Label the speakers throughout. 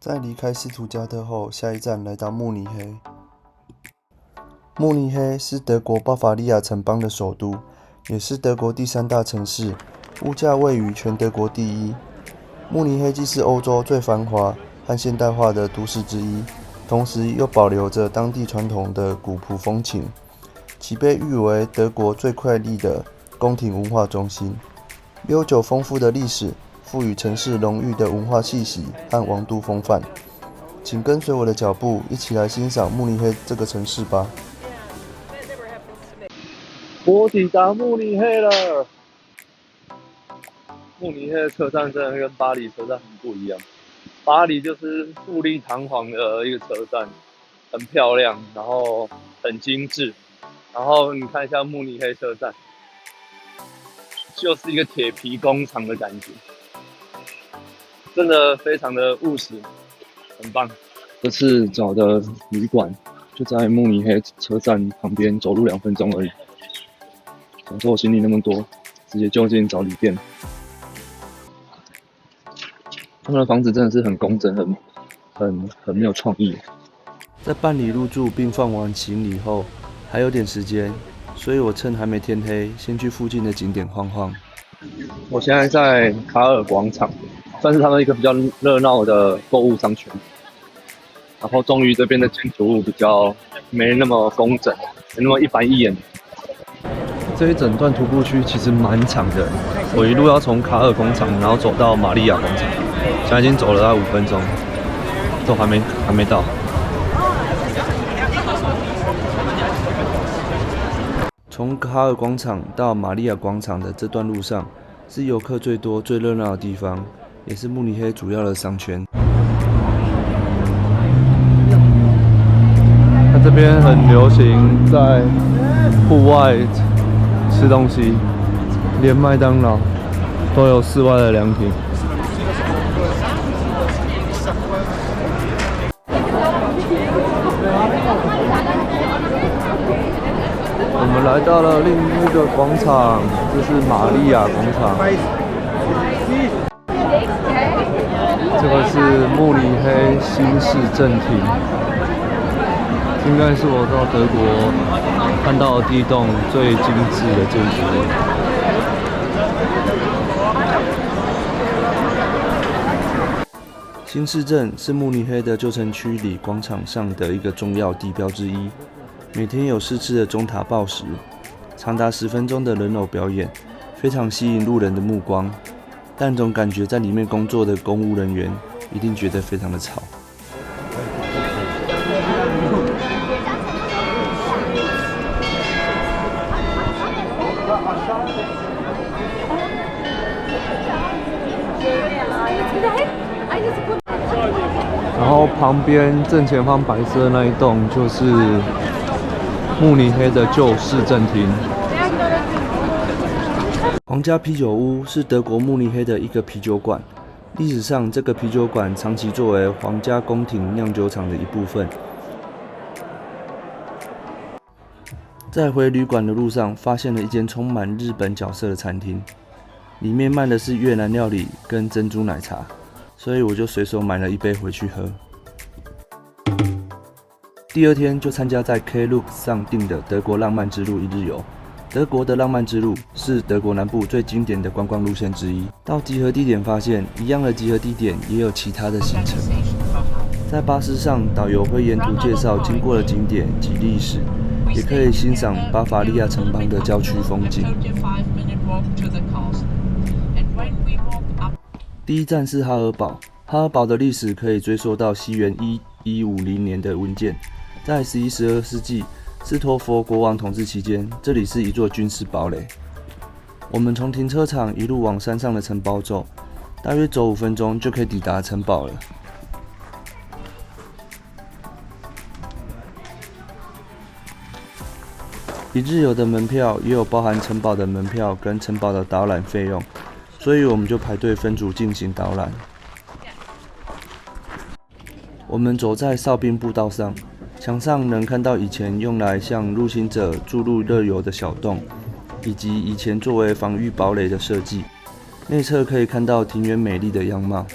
Speaker 1: 在离开斯图加特后，下一站来到慕尼黑。慕尼黑是德国巴伐利亚城邦的首都，也是德国第3大城市，物价位于全德国第一。慕尼黑既是欧洲最繁华和现代化的都市之一，同时又保留着当地传统的古朴风情，其被誉为德国最快丽的宫廷文化中心。悠久丰富的历史赋予城市浓郁的文化气息和王都风范，请跟随我的脚步，一起来欣赏慕尼黑这个城市吧。
Speaker 2: 我抵达慕尼黑了。慕尼黑的车站真的跟巴黎车站很不一样。巴黎就是富丽堂皇的一个车站，很漂亮，然后很精致。然后你看一下慕尼黑车站，就是一个铁皮工厂的感觉，真的非常的务实，很棒。这次找的旅馆就在慕尼黑车站旁边，走路2分钟而已。想说我行李那么多，直接就近找旅店。他们的房子真的是很工整，很没有创意。
Speaker 1: 在办理入住并放完行李后，还有点时间，所以我趁还没天黑，先去附近的景点晃晃。
Speaker 2: 我现在在卡尔广场，算是他们一个比较热闹的购物商圈。然后终于这边的建筑物比较没那么工整，没那么一板一眼。这一整段徒步区其实蛮长的，我一路要从卡尔广场，然后走到玛利亚广场，现在已经走了大概5分钟，都还没到。
Speaker 1: 从卡尔广场到玛利亚广场的这段路上，是游客最多、最热闹的地方，也是慕尼黑主要的商圈。
Speaker 2: 它这边很流行在户外吃东西，连麦当劳都有室外的凉亭。我们来到了另一个广场，这是玛利亚广场。这个是慕尼黑新市政厅，应该是我到德国看到的第一栋最精致的建筑物。
Speaker 1: 新市镇是慕尼黑的旧城区里广场上的一个重要地标之一，每天有4次的钟塔报时，长达10分钟的人偶表演，非常吸引路人的目光，但总感觉在里面工作的公务人员一定觉得非常的吵。
Speaker 2: 然后旁边正前方白色的那一栋就是慕尼黑的旧市政厅。
Speaker 1: 皇家啤酒屋是德国慕尼黑的一个啤酒馆，历史上这个啤酒馆长期作为皇家宫廷酿酒厂的一部分。在回旅馆的路上，发现了一间充满日本角色的餐厅，里面卖的是越南料理跟珍珠奶茶，所以我就随手买了1杯回去喝。第2天就参加在 Klook 上订的德国浪漫之路1日游。德国的浪漫之路是德国南部最经典的观光路线之一。到集合地点发现，一样的集合地点也有其他的行程。在巴士上，导游会沿途介绍经过的景点及历史，也可以欣赏巴伐利亚城邦的郊区风景。第一站是哈尔堡，哈尔堡的历史可以追溯到西元1150年的文件。在11、12世纪，斯托佛国王统治期间，这里是一座军事堡垒。我们从停车场一路往山上的城堡走，大约走5分钟就可以抵达城堡了。1日游的门票也有包含城堡的门票跟城堡的导览费用，所以我们就排队分组进行导览。我们走在哨兵步道上，墙上能看到以前用来向入侵者注入热油的小洞，以及以前作为防御堡垒的设计。内侧可以看到庭园美丽的样貌。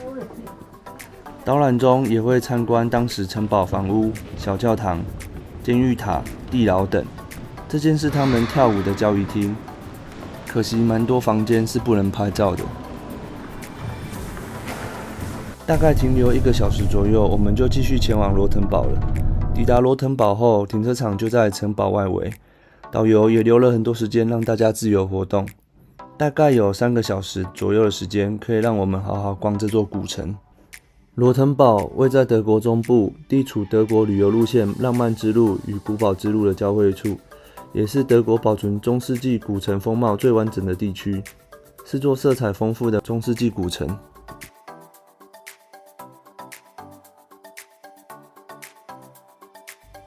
Speaker 1: 导览中也会参观当时城堡房屋、小教堂、监狱塔、地牢等。这间是他们跳舞的交谊厅，可惜蛮多房间是不能拍照的。大概停留1个小时左右，我们就继续前往罗腾堡了。抵达罗腾堡后，停车场就在城堡外围，导游也留了很多时间让大家自由活动。大概有3个小时左右的时间，可以让我们好好逛这座古城。罗腾堡位在德国中部，地处德国旅游路线浪漫之路与古堡之路的交汇处，也是德国保存中世纪古城风貌最完整的地区，是座色彩丰富的中世纪古城。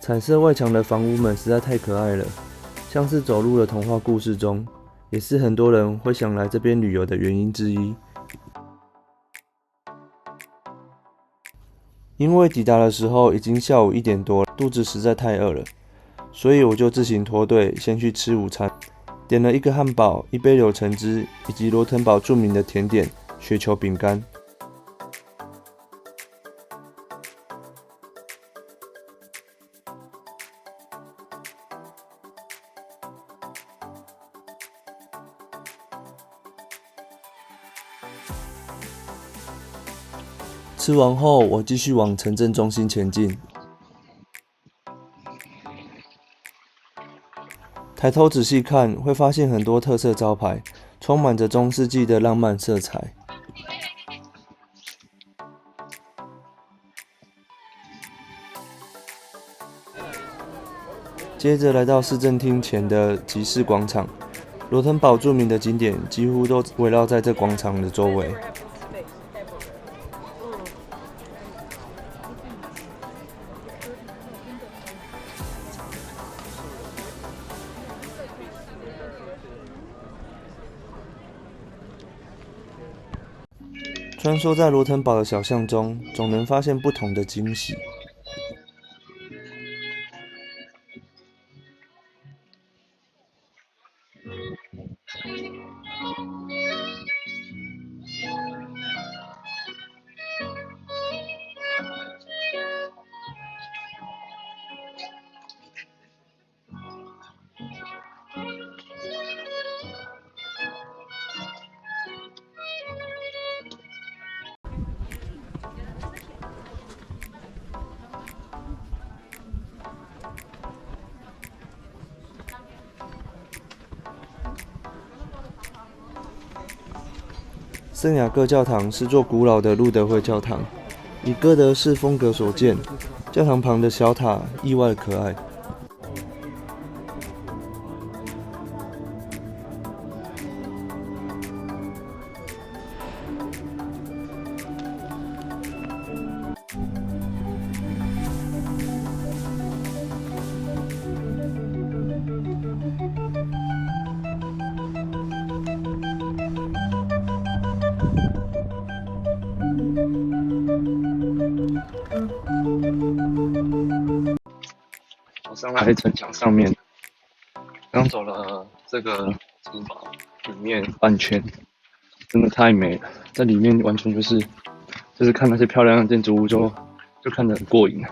Speaker 1: 彩色外墙的房屋们实在太可爱了，像是走入了童话故事中，也是很多人会想来这边旅游的原因之一。因为抵达的时候已经下午1点多了，肚子实在太饿了，所以我就自行脱队，先去吃午餐，点了1个汉堡、1杯柳橙汁，以及罗腾堡著名的甜点雪球饼干。吃完后，我继续往城镇中心前进。抬头仔细看，会发现很多特色招牌，充满着中世纪的浪漫色彩。接着来到市政厅前的集市广场，罗腾堡著名的景点几乎都围绕在这广场的周围。穿梭在罗腾堡的小巷中，总能发现不同的惊喜。圣雅各教堂是座古老的路德会教堂，以哥德式风格所建。教堂旁的小塔意外可爱。
Speaker 2: 我上来城墙上面，刚走了这个城堡里面半圈，真的太美了。在里面完全就是看那些漂亮的建筑物就看得很过瘾。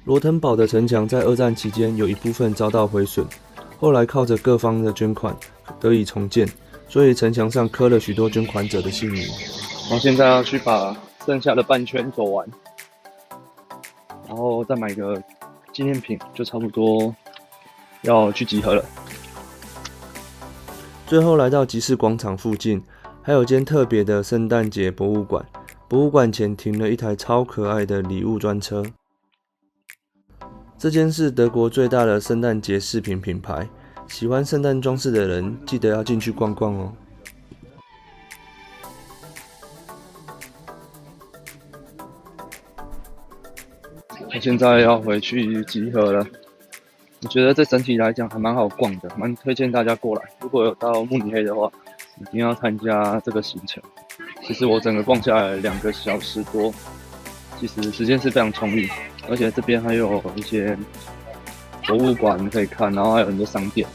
Speaker 1: 罗腾堡的城墙在2战期间有一部分遭到毁损，后来靠着各方的捐款得以重建，所以城墙上刻了许多捐款者的姓名。
Speaker 2: 然后现在要去把剩下的半圈走完，然后再买个纪念品，就差不多要去集合了。
Speaker 1: 最后来到集市广场附近，还有间特别的圣诞节博物馆。博物馆前停了一台超可爱的礼物专车。这间是德国最大的圣诞节饰品品牌，喜欢圣诞装饰的人记得要进去逛逛哦。
Speaker 2: 我现在要回去集合了。我觉得这整体来讲还蛮好逛的，蛮推荐大家过来。如果有到慕尼黑的话，一定要参加这个行程。其实我整个逛下来2个小时多，其实时间是非常充裕，而且这边还有一些博物馆可以看，然后还有很多商店，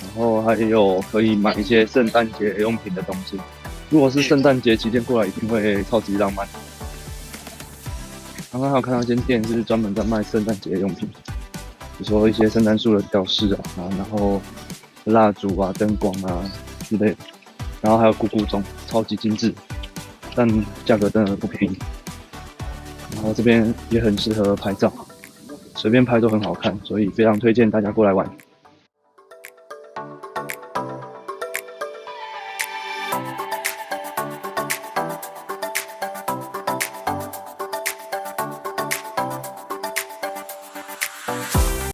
Speaker 2: 然后还有可以买一些圣诞节用品的东西。如果是圣诞节期间过来，一定会超级浪漫。刚刚还有看到一间店是专门在卖圣诞节用品，比如说一些圣诞树的吊饰啊，然后蜡烛啊、灯光啊之类的，然后还有咕咕钟，超级精致，但价格真的不便宜。然后这边也很适合拍照，随便拍都很好看，所以非常推荐大家过来玩。